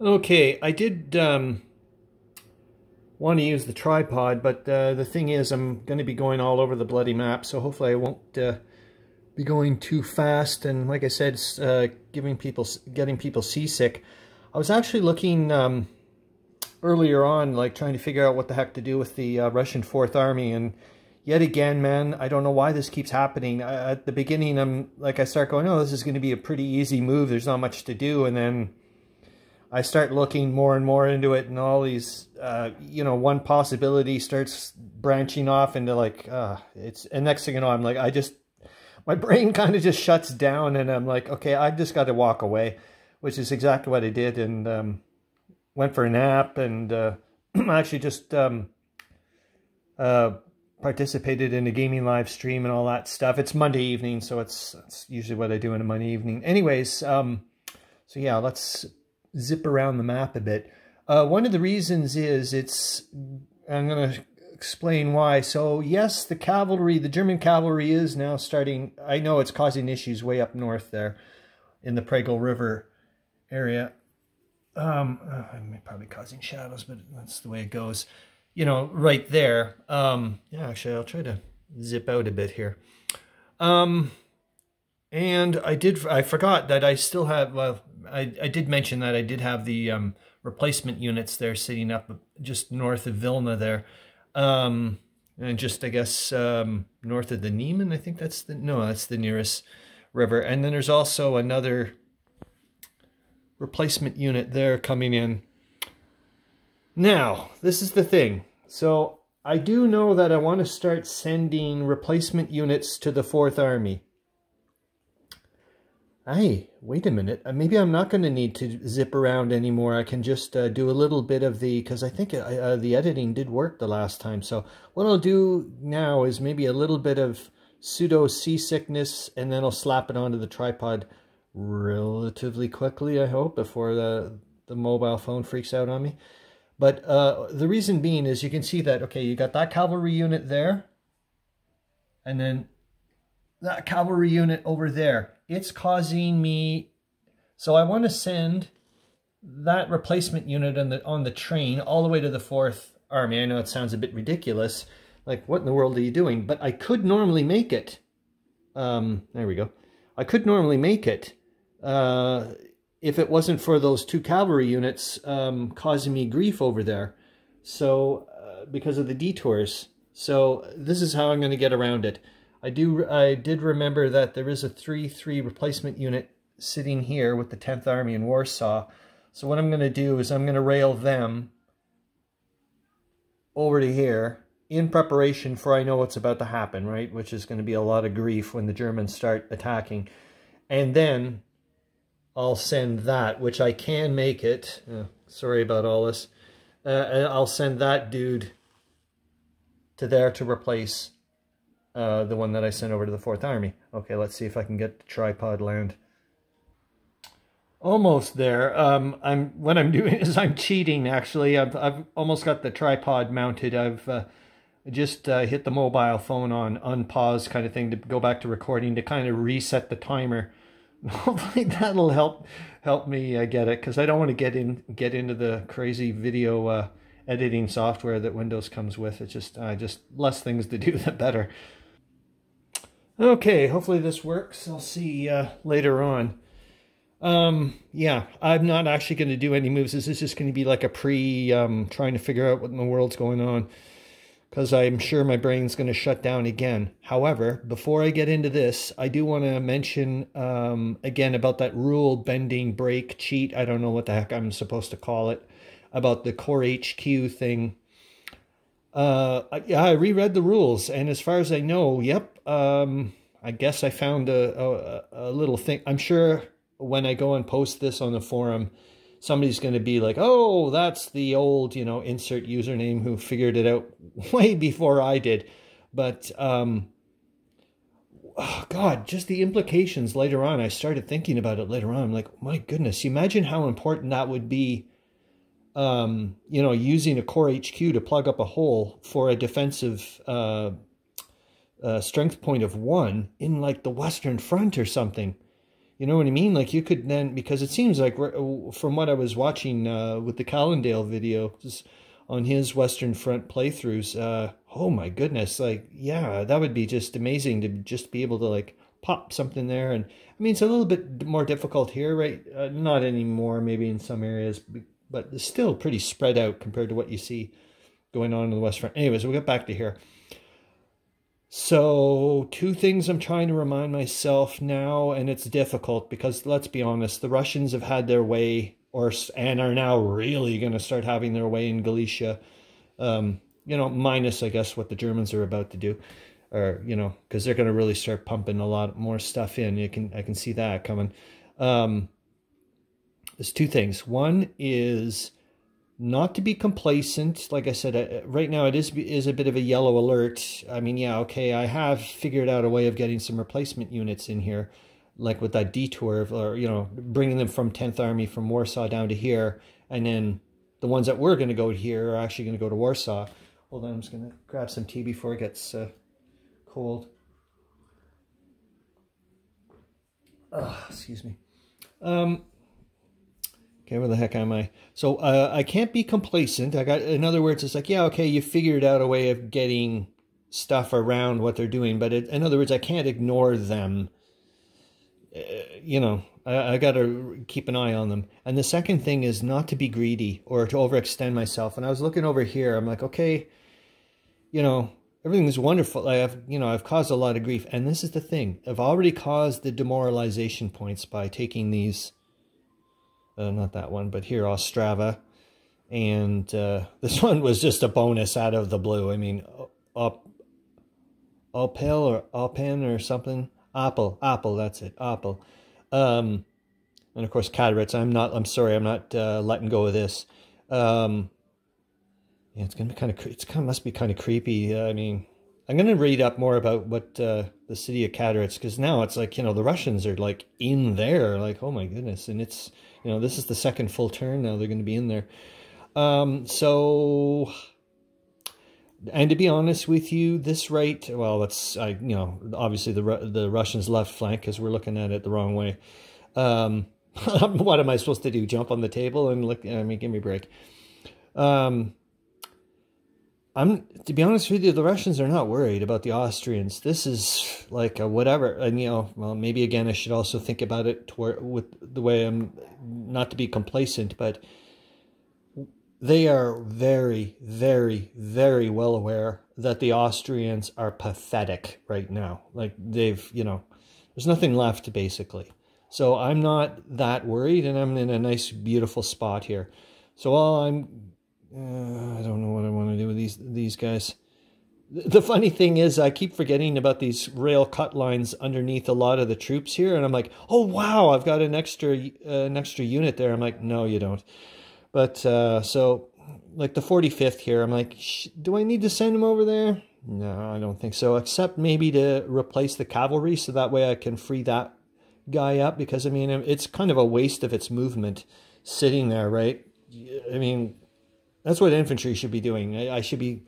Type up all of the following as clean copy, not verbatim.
Okay, I did want to use the tripod, but the thing is I'm going to be going all over the bloody map, so hopefully I won't be going too fast, and like I said, getting people seasick. I was actually looking earlier on, like trying to figure out what the heck to do with the Russian Fourth Army, and yet again, man, I don't know why this keeps happening. At the beginning, I start going, oh, this is going to be a pretty easy move, there's not much to do, and then I start looking more and more into it, and all these, one possibility starts branching off into like, and next thing you know, I'm like, my brain kind of just shuts down, and I'm like, okay, I've just got to walk away, which is exactly what I did, and went for a nap, and actually just participated in a gaming live stream and all that stuff. It's Monday evening, so it's usually what I do on a Monday evening. Anyways, so yeah, let's zip around the map a bit. One of the reasons is I'm going to explain why. So yes, the German cavalry is now starting. I know it's causing issues way up north there in the Pregel River area. Probably causing shadows, but that's the way it goes. Right there. Yeah, actually, I'll try to zip out a bit here. And I forgot that I still have, well, I did mention that I did have the replacement units there sitting up just north of Vilna there. And just, I guess, north of the Niemen, I think that's the nearest river. And then there's also another replacement unit there coming in. Now, this is the thing. So I do know that I want to start sending replacement units to the Fourth Army. Hey, wait a minute. Maybe I'm not going to need to zip around anymore. I can just do a little bit of because I think the editing did work the last time. So what I'll do now is maybe a little bit of pseudo seasickness, and then I'll slap it onto the tripod relatively quickly, I hope, before the mobile phone freaks out on me. But the reason being is you can see that, okay, you got that cavalry unit there, and then that cavalry unit over there. It's causing me, so I want to send that replacement unit on the train all the way to the Fourth Army. I know it sounds a bit ridiculous, like what in the world are you doing? But I could normally make it. There we go. I could normally make it if it wasn't for those two cavalry units causing me grief over there. So because of the detours. So this is how I'm going to get around it. I did remember that there is a 3-3 replacement unit sitting here with the 10th Army in Warsaw. So what I'm going to do is I'm going to rail them over to here in preparation for I know what's about to happen, right? Which is going to be a lot of grief when the Germans start attacking. And then I'll send that, which I can make it. Sorry about all this. I'll send that dude to there to replace the one that I sent over to the Fourth Army. Okay, let's see if I can get the tripod land. Almost there. What I'm doing is I'm cheating. Actually, I've almost got the tripod mounted. I've just hit the mobile phone on unpause kind of thing to go back to recording to kind of reset the timer. Hopefully that'll help me get it, because I don't want to get into the crazy video editing software that Windows comes with. It's just less things to do, the better. Okay, hopefully this works. I'll see later on. Yeah, I'm not actually going to do any moves. This is just going to be like a trying to figure out what in the world's going on, because I'm sure my brain's going to shut down again. However, before I get into this, I do want to mention again about that rule bending, break, cheat. I don't know what the heck I'm supposed to call it, about the Core HQ thing. Yeah, I reread the rules, and as far as I know, yep, I guess I found a little thing. I'm sure when I go and post this on the forum, somebody's going to be like, oh, that's the old, insert username who figured it out way before I did. But, oh God, just the implications later on. I started thinking about it later on. I'm like, my goodness, imagine how important that would be. Using a Core HQ to plug up a hole for a defensive strength point of 1 in like the Western Front or something. You know what I mean? Like you could then, because it seems like from what I was watching with the Callendale video on his Western Front playthroughs, oh my goodness, like, yeah, that would be just amazing to just be able to like pop something there. And I mean, it's a little bit more difficult here, right? Not anymore, maybe in some areas, but it's still pretty spread out compared to what you see going on in the West Front. Anyways, we'll get back to here. So two things I'm trying to remind myself now, and it's difficult because let's be honest, the Russians have had their way, and are now really going to start having their way in Galicia. You know, minus I guess what the Germans are about to do, or you know, because they're going to really start pumping a lot more stuff in. I can see that coming. There's two things. One is not to be complacent. Like I said, right now it is a bit of a yellow alert. I mean, yeah, okay, I have figured out a way of getting some replacement units in here, like with that detour, or, you know, bringing them from 10th Army from Warsaw down to here, and then the ones that were going to go here are actually going to go to Warsaw. Hold on, I'm just going to grab some tea before it gets cold. Excuse me. Okay, where the heck am I? So I can't be complacent. In other words, it's like, yeah, okay, you figured out a way of getting stuff around what they're doing, but in other words, I can't ignore them. You know, I got to keep an eye on them. And the second thing is not to be greedy or to overextend myself. And I was looking over here, I'm like, okay, you know, everything's wonderful. I've caused a lot of grief. And this is the thing. I've already caused the demoralization points by taking these. Not that one, but here, Ostrava. And this one was just a bonus out of the blue. I mean, Opel or Alpen or something. Apple, that's it, Apple. And of course, Cadrets. I'm sorry, I'm not letting go of this. Yeah, it's gonna be kind of, must be kind of creepy. I mean, I'm gonna read up more about what the city of Cadrets, because now it's like, you know, the Russians are like in there, like, oh my goodness, and it's, you know, this is the second full turn now they're going to be in there. So, and to be honest with you, this right, well, it's, you know, obviously the Russians' left flank, because we're looking at it the wrong way. What am I supposed to do? Jump on the table and look? I mean, give me a break. To be honest with you, the Russians are not worried about the Austrians. This is like a whatever. And, you know, well, maybe again, I should also think about it with the way I'm, not to be complacent, but they are very, very, very well aware that the Austrians are pathetic right now. Like they've, you know, there's nothing left basically. So I'm not that worried, and I'm in a nice, beautiful spot here. So all I don't know what I want to do with these guys. The funny thing is, I keep forgetting about these rail cut lines underneath a lot of the troops here, and I'm like, oh wow, I've got an extra unit there. I'm like, no, you don't. But so, like the 45th here, I'm like, do I need to send them over there? No, I don't think so. Except maybe to replace the cavalry, so that way I can free that guy up. Because I mean, it's kind of a waste of its movement sitting there, right? I mean, that's what infantry should be doing. I should be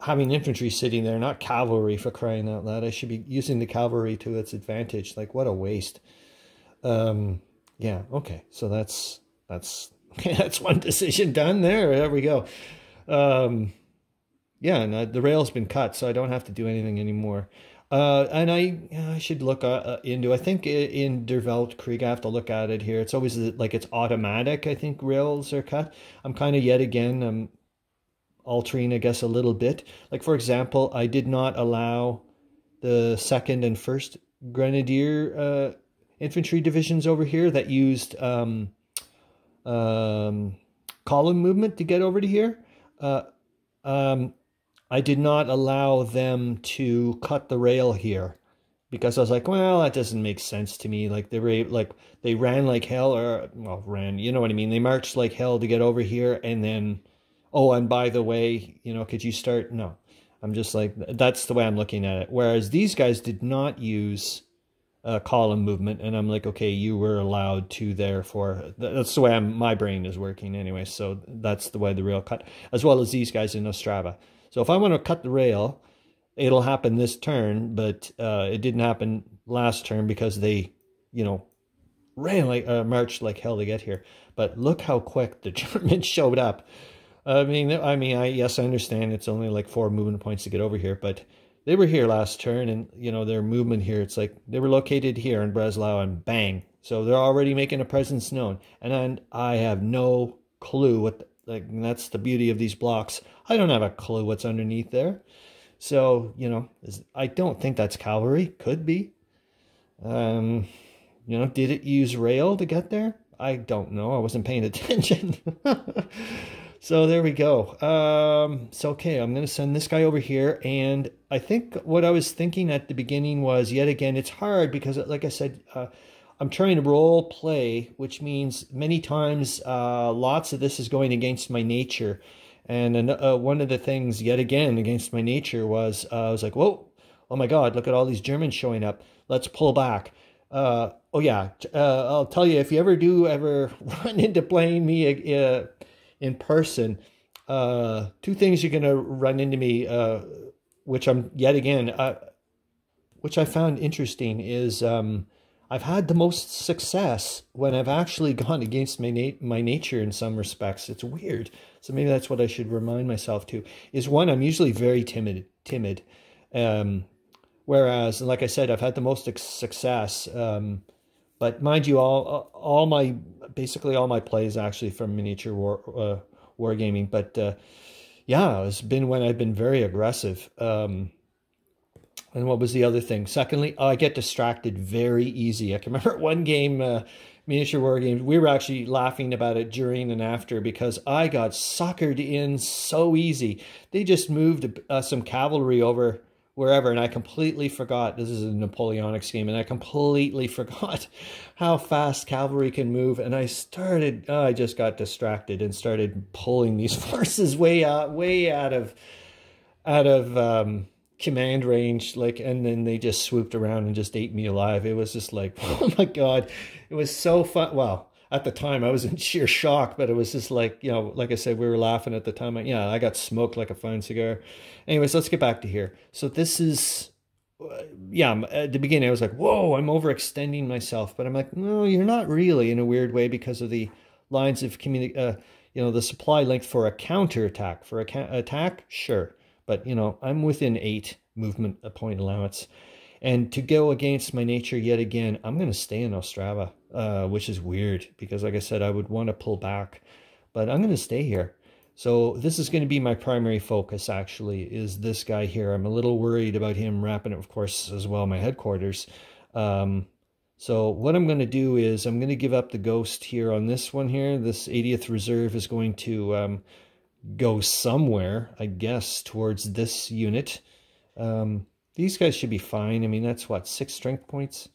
having infantry sitting there, not cavalry, for crying out loud. I should be using the cavalry to its advantage. Like, what a waste. Yeah, okay. So that's one decision done there. There we go. Yeah, and the rail's been cut, so I don't have to do anything anymore. And I should look into, I think in Der Weltkrieg, I have to look at it here. It's always like it's automatic, I think rails are cut. I'm kind of yet again altering, I guess, a little bit. Like, for example, I did not allow the 2nd and 1st Grenadier infantry divisions over here that used column movement to get over to here. I did not allow them to cut the rail here because I was like, well, that doesn't make sense to me. Like they ran like hell, or well, ran, you know what I mean? They marched like hell to get over here, and then, oh, and by the way, you know, could you start? No, I'm just like, that's the way I'm looking at it. Whereas these guys did not use column movement, and I'm like, okay, you were allowed to, therefore that's the way my brain is working anyway. So that's the way the rail cut, as well as these guys in Ostrava. So if I want to cut the rail, it'll happen this turn, but it didn't happen last turn because they, you know, ran like marched like hell to get here. But look how quick the Germans showed up. Yes, I understand it's only like 4 movement points to get over here, but they were here last turn, and their movement here. It's like they were located here in Breslau, and bang, so they're already making a presence known. And I have no clue what. That's the beauty of these blocks. I don't have a clue what's underneath there. So I don't think that's cavalry. Could be. Did it use rail to get there? I don't know. I wasn't paying attention. So there we go. So okay, I'm going to send this guy over here. And I think what I was thinking at the beginning was, yet again, it's hard because, like I said, I'm trying to role play, which means many times lots of this is going against my nature. And one of the things, yet again, against my nature was, I was like, whoa, oh my God, look at all these Germans showing up. Let's pull back. Oh yeah, I'll tell you, if you ever run into playing me in person, 2 things you're going to run into me, which I'm, yet again, which I found interesting is I've had the most success when I've actually gone against my nature in some respects. It's weird. So maybe that's what I should remind myself to, is one, I'm usually very timid. Whereas, like I said, I've had the most success. But mind you, basically all my plays actually from miniature wargaming. But yeah, it's been when I've been very aggressive. And what was the other thing? Secondly, I get distracted very easy. I can remember one game, miniature war games, we were actually laughing about it during and after because I got suckered in so easy. They just moved some cavalry over wherever, and I completely forgot, this is a Napoleonic scheme, and I completely forgot how fast cavalry can move, and I just got distracted and started pulling these forces way out of command range, and then they just swooped around and just ate me alive. It was just like, oh my God, it was so fun. Well, at the time I was in sheer shock, but it was just like, like I said, we were laughing at the time. I got smoked like a fine cigar. Anyways, let's get back to here. So this is, at the beginning I was like, whoa, I'm overextending myself. But I'm like, no, you're not really, in a weird way, because of the lines of the supply length for a counterattack. For attack, sure. But, I'm within 8 movement point allowance. And to go against my nature yet again, I'm going to stay in Ostrava, which is weird because, like I said, I would want to pull back. But I'm going to stay here. So this is going to be my primary focus, actually, is this guy here. I'm a little worried about him wrapping, of course, as well, my headquarters. So what I'm going to do is I'm going to give up the ghost here on this one here. This 80th reserve is going to go somewhere, I guess, towards this unit. These guys should be fine. I mean, that's what, 6 strength points?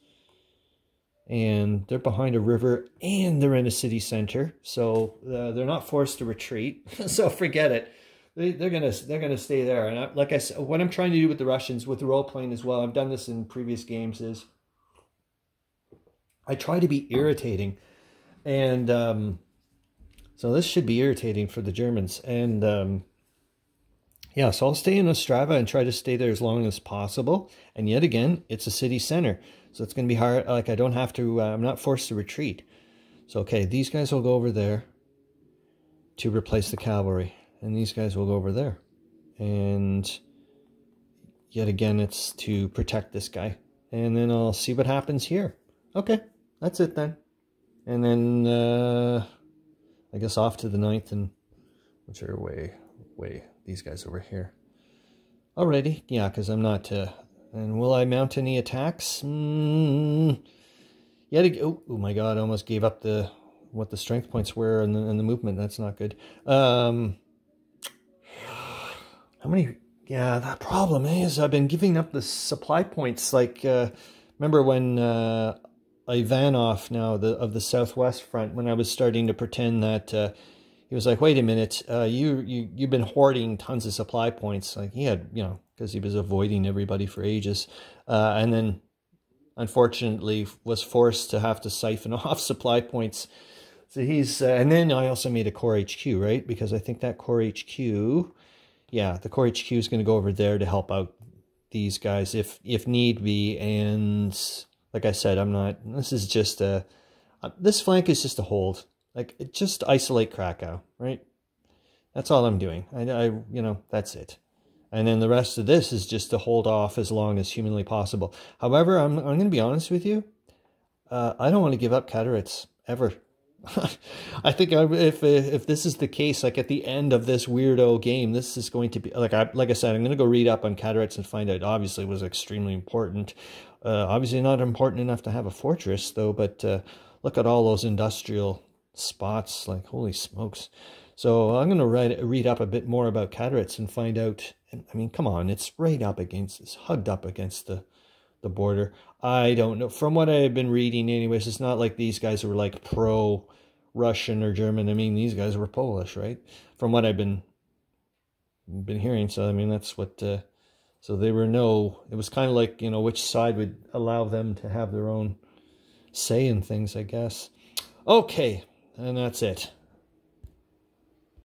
And they're behind a river, and they're in a city center, so they're not forced to retreat. So forget it. They're gonna stay there. And like I said, what I'm trying to do with the Russians, with the role playing as well, I've done this in previous games, is I try to be irritating, and so this should be irritating for the Germans. And yeah, so I'll stay in Ostrava and try to stay there as long as possible. And yet again, it's a city center. So it's going to be hard. Like, I don't have to, I'm not forced to retreat. So, okay, these guys will go over there to replace the cavalry. And these guys will go over there. And yet again, it's to protect this guy. And then I'll see what happens here. Okay, that's it then. And then, I guess off to the 9th, and which are way, these guys over here. Alrighty, yeah, because I'm not, and will I mount any attacks? Oh my God, I almost gave up what the strength points were and the movement. That's not good. How many? Yeah, that problem is I've been giving up the supply points. Like, remember when Ivanov now of the Southwest Front, when I was starting to pretend that he was like, wait a minute, you've been hoarding tons of supply points. Like, he had, because he was avoiding everybody for ages. And then, unfortunately, was forced to have to siphon off supply points. So he's, and then I also made a core HQ, right? Because I think that core HQ, yeah, the core HQ is going to go over there to help out these guys if need be. And like I said, I'm not, this is just a, This flank is just a hold. Like, just isolate Krakow, right? That's all I'm doing. You know, that's it. And then the rest of this is just to hold off as long as humanly possible. However, I'm going to be honest with you. I don't want to give up Katowice ever. I think if this is the case, like at the end of this weirdo game, this is going to be like I said, I'm going to go read up on Katowice and find out. Obviously, it was extremely important. Obviously, not important enough to have a fortress though. But look at all those industrial spots. Like, holy smokes! So I'm going to read up a bit more about Katowice and find out. I mean, come on, it's right up against, it's hugged up against the border. I don't know. From what I've been reading anyways, it's not like these guys were like pro-Russian or German. I mean, these guys were Polish, right? From what I've been hearing. So, I mean, that's what... so they were it was kind of like, you know, which side would allow them to have their own say in things, I guess. Okay, and that's it.